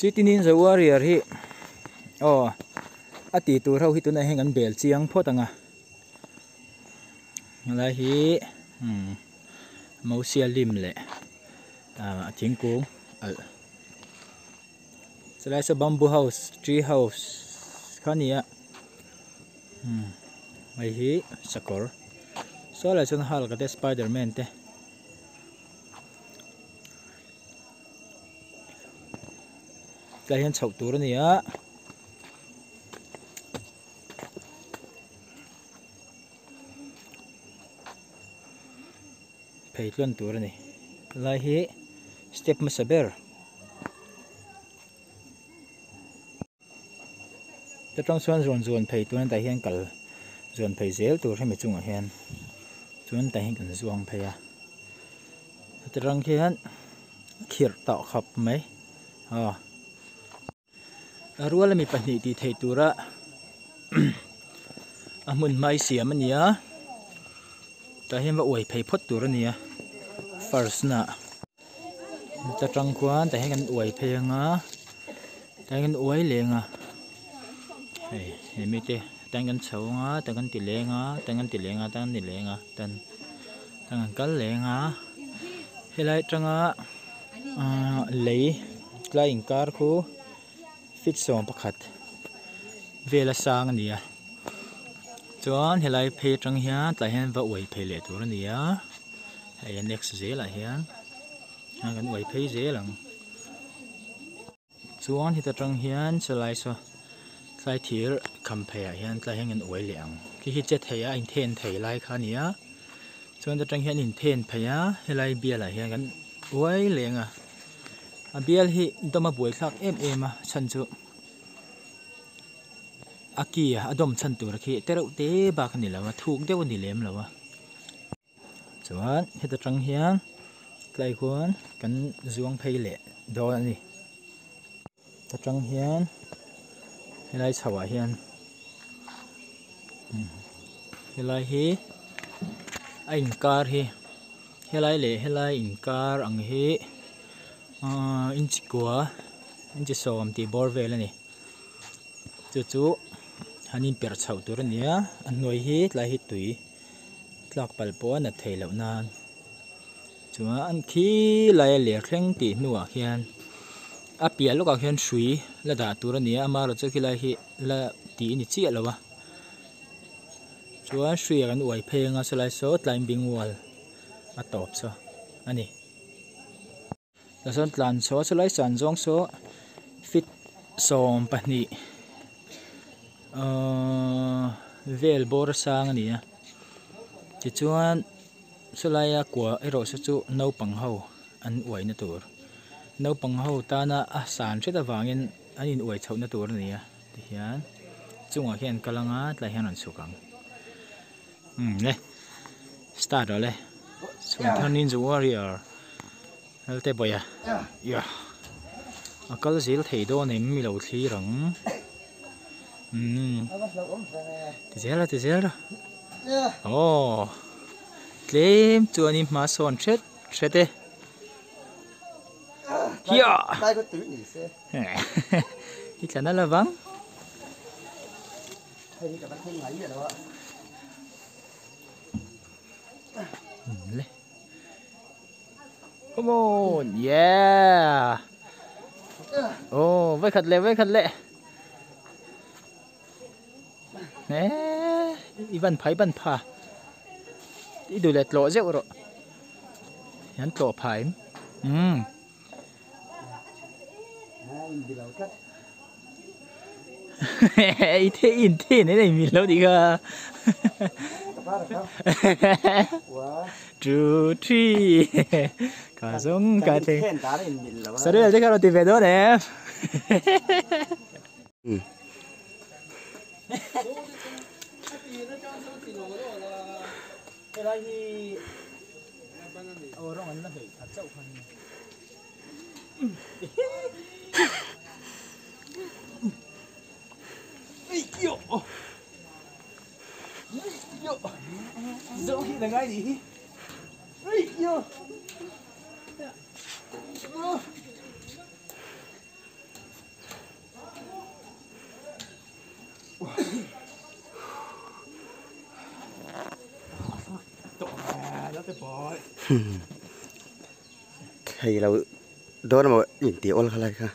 Sitinin za warrior hi oh ati tur ho hi tuna hengan bel chiang photanga la hi mausia lim le thingkung al selai sa bamboo house tree house khania mai hi sakor so la chun hal ka te spiderman te la hian chho tur ania phei tlon tur ani la hi step masaber ta trong suan zon phei tuan ta hian kal zon phei zel tur he mi chunga hian chuan ta hian kan zuang pheia ta rang hian khir ta khap mai ruala mi pahnih ti thei tura amun mai siam ania ta hian wa oi phei phot tur ania first na ta tang kwan ta hian kan oi phei anga ta kan oi lenga hei mi te tan kan chhonga ta kan ti lenga tan kan ti lenga tan ni lenga tan kal lenga helai tanga lei klai inkar khu fit som pakhat vela sang ania chuan helai phei tang hian tla hian va oi phei le tur ania hei next zela hian kan oi phei zelang chuan hita tang hian chalai so tlai thir kham phei a hian tla hian an oi leang ki hi che theia in then thei lai kha nia chuan ta tang hian in then pheia helai biala hian kan oi lenga a bial hi doma buai thlak em a chan chu akia adom chan tur khi tereu te ba khani lawa thuk deu ni lem lawa chuan heta tang hian tlai khuan kan zuang phei le do ani ta tang hian helai chawa hian helai hi a inkar hi helai le helai inkar ang hi inchi kwa inchi som ti bor vel ani chu hanin per chho tur ania an noi hi tlai hi tui tlak pal po na thei lo nan chuan an khi lai le thleng ti nuwa hian a pia loka hian shui la da tur ania amaro chu khilai hi la ti ni chi alawa chuan shui kan uai phenga salai so climbing wall a top so ani la son tlan so salai san jong so fit som pahni vel bor sang ania ti chuan sulaya kwa ero sa chu no pang ho an uai na tur no pang ho ta na a san theta wangin anin uai chho na tur ania ti hian chunga hian kalanga tla hian an sukang le start rồi le Sun Ninja Warrior te boya ya akal zil thei do nei mi lo thli rang ti zel oh claim chuan in ma son thete hiya tai có tứ nhỉ xe hi chana lawang thấy cả bác thấy ngáy vậy đó le come on yeah oh với khật lệ nè ivan pha đi đuổi lẹt lộ rượu rồi hắn lộ phai thế in thế này mình lâu đi cơ two three cả giống cả thế sao đây là cái nào tìm về đó nè dẫu khi là ngay đi ấy yo Đó cái bò. Thầy là đó là một nhìn tiểu là lại cả.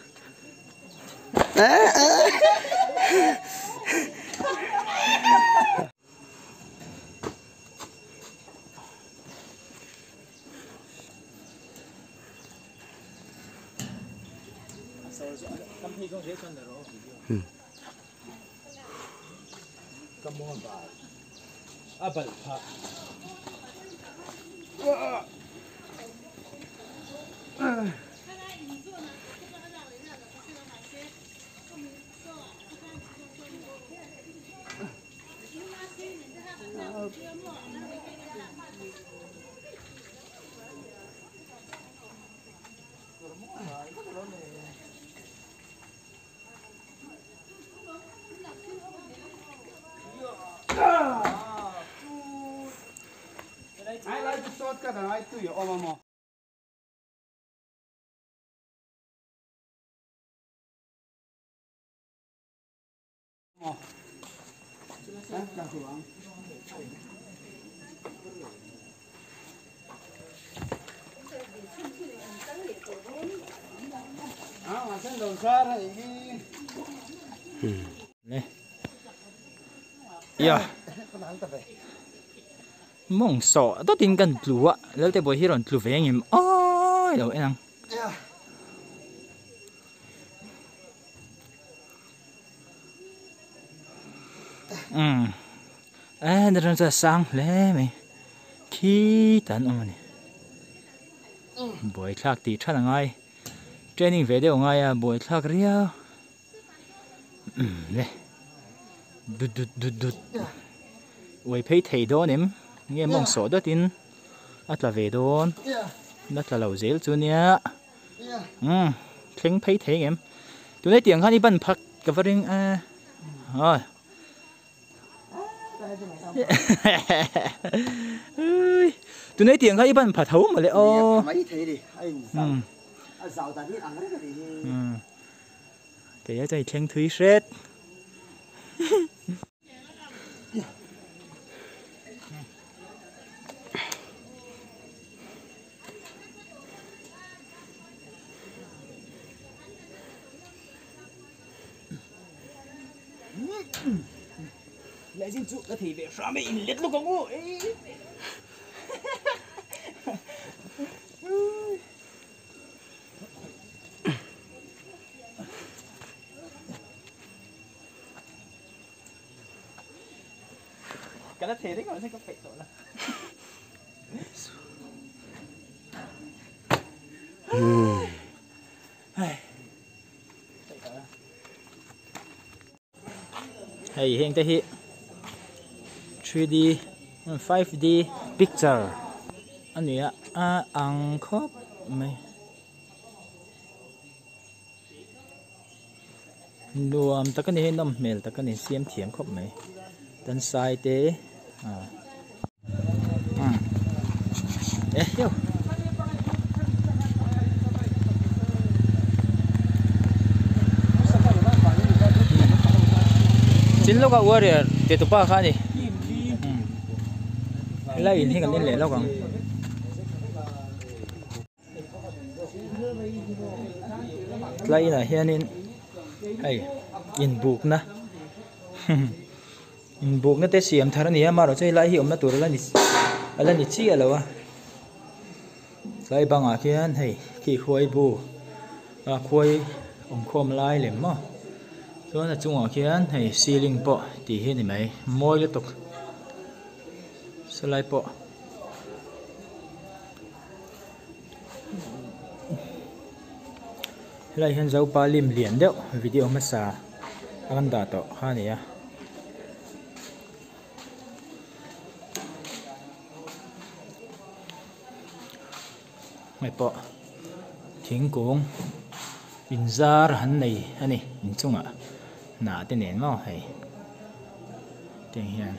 Come on, bye. Apple pie. I like the shortcut and I do your mama. Mà sen đầu xa này đi. Nè. Dạ. Mong sọ đó tin gần lúa,แล้วแต่บ่เฮ็ดอนลúเวงอ้อยเดี๋ยวไอ้นังเดี๋ยวจะสร้างแล้วมั้ยขี้ตันนี่บ่อยคลักตีท่าไงเทรนนิ่งเวเดียวไงอ่ะบ่อยคลักเรียวเนี่ยดุดไว้เพย์ไทยโดนเนี่ยเงี้ยมองสอดตินอัตลาเวโดนนัตลาเหล่าเซลจูเนียเคร่งเพย์ไทยเงี้ยตัวนี้เตียงข้านี่บันพักกับฟริงตัวนี้เตียงข้านี่บันผัดเท้ามาเลยไม่เท่ดิไอ้สาวตาที่อ่างนั่นก็ดีแต่ยังใจเคร่งทุยเสร็จLại xin chụp thì về xóa mày lết lúc có ngủ cái đó thì đấy còn sẽ có phải tội là hey hiện tại hiện 3D 5D picture อันนี้อังคบไหมรวมตะกันนี้น้ำเมลตะกันนี้เสียมเถียงครบไหมด้านซ้ายเตะเอ๊ะเดี๋ยวจินลูกก็ว่าเดี๋ยวเดี๋ยวตุ๊ป้าข้านี่ไล่ที่กันเล่นเหล่แล้วกันไล่น่ะเฮียนี่ไอ้อินบุกนะอินบุกนั่นแต่เสียมทาร์นี่มาเราจะไล่ที่อมนั่นตัวละนี่ชี้อะไรวะไล่บางอาเคียนให้ขี้ควายบูควายคมไล่เหลี่ยมมั้งส่วนนั้นจุงอาเคียนให้ซีลิงปะตีเห็นไหมมวยเลยตกสไลด์ปะไล่เห็นเจ้าปลาลิมเหรียญเดียววิดีโอมาสาอันดาโตข้านี่ไม่ปะทิ้งกงอินซาร์หันในอันนี้อินจุงอ่ะหนาเต็นเห็นมั้งให้เต็นเห็น